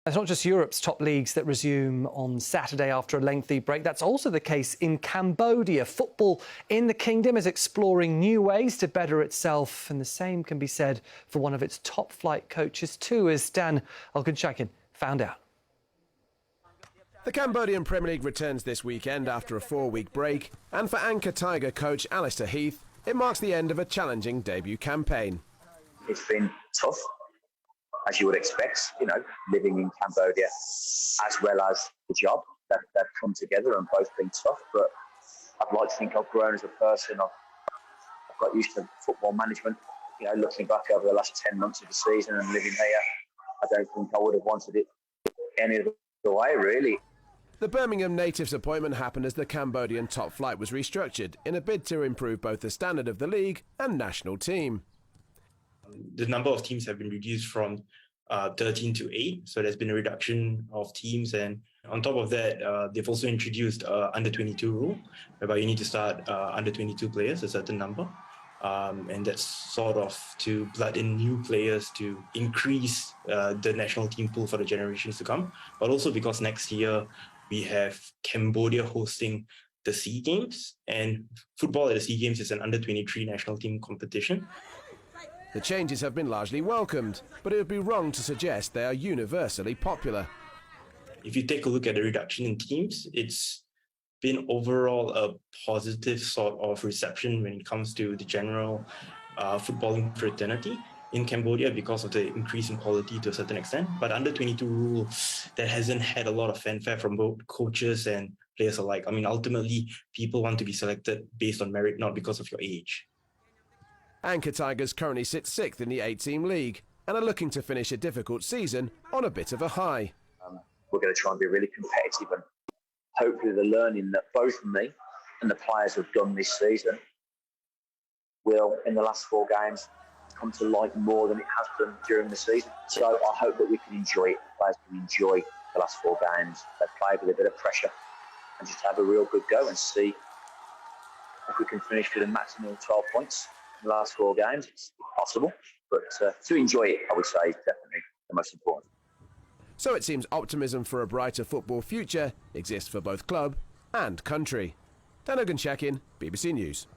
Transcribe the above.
It's not just Europe's top leagues that resume on Saturday after a lengthy break. That's also the case in Cambodia. Football in the kingdom is exploring new ways to better itself, and the same can be said for one of its top-flight coaches too, as Dan Algonchakin found out. The Cambodian Premier League returns this weekend after a 4-week break, and for Angkor Tiger coach Alistair Heath, it marks the end of a challenging debut campaign. It's been tough, as you would expect, living in Cambodia, as well as the job that come together and both been tough. But I'd like to think I've grown as a person. I've got used to football management. Looking back over the last 10 months of the season and living here, I don't think I would have wanted it any other way, really. The Birmingham natives' appointment happened as the Cambodian top flight was restructured in a bid to improve both the standard of the league and national team. The number of teams have been reduced from 13 to 8, so there's been a reduction of teams, and on top of that, they've also introduced under 22 rule, whereby you need to start under 22 players, a certain number, and that's sort of to blood in new players to increase the national team pool for the generations to come, but also because next year we have Cambodia hosting the SEA Games, and football at the SEA Games is an under 23 national team competition. The changes have been largely welcomed, but it would be wrong to suggest they are universally popular. If you take a look at the reduction in teams, it's been overall a positive sort of reception when it comes to the general footballing fraternity in Cambodia because of the increase in quality to a certain extent. But under 22 rule, that hasn't had a lot of fanfare from both coaches and players alike. I mean, ultimately, people want to be selected based on merit, not because of your age. Angkor Tigers currently sit 6th in the 8-team league and are looking to finish a difficult season on a bit of a high. We're going to try and be really competitive, and hopefully the learning that both me and the players have done this season will, in the last 4 games, come to light more than it has done during the season. So I hope that we can enjoy it. Players can enjoy the last 4 games. They've played with a bit of pressure and just have a real good go and see if we can finish with a maximum of 12 points in the last 4 games. It's possible, but to enjoy it, I would say, is definitely the most important. So it seems optimism for a brighter football future exists for both club and country. Dan Algonchakin, BBC News.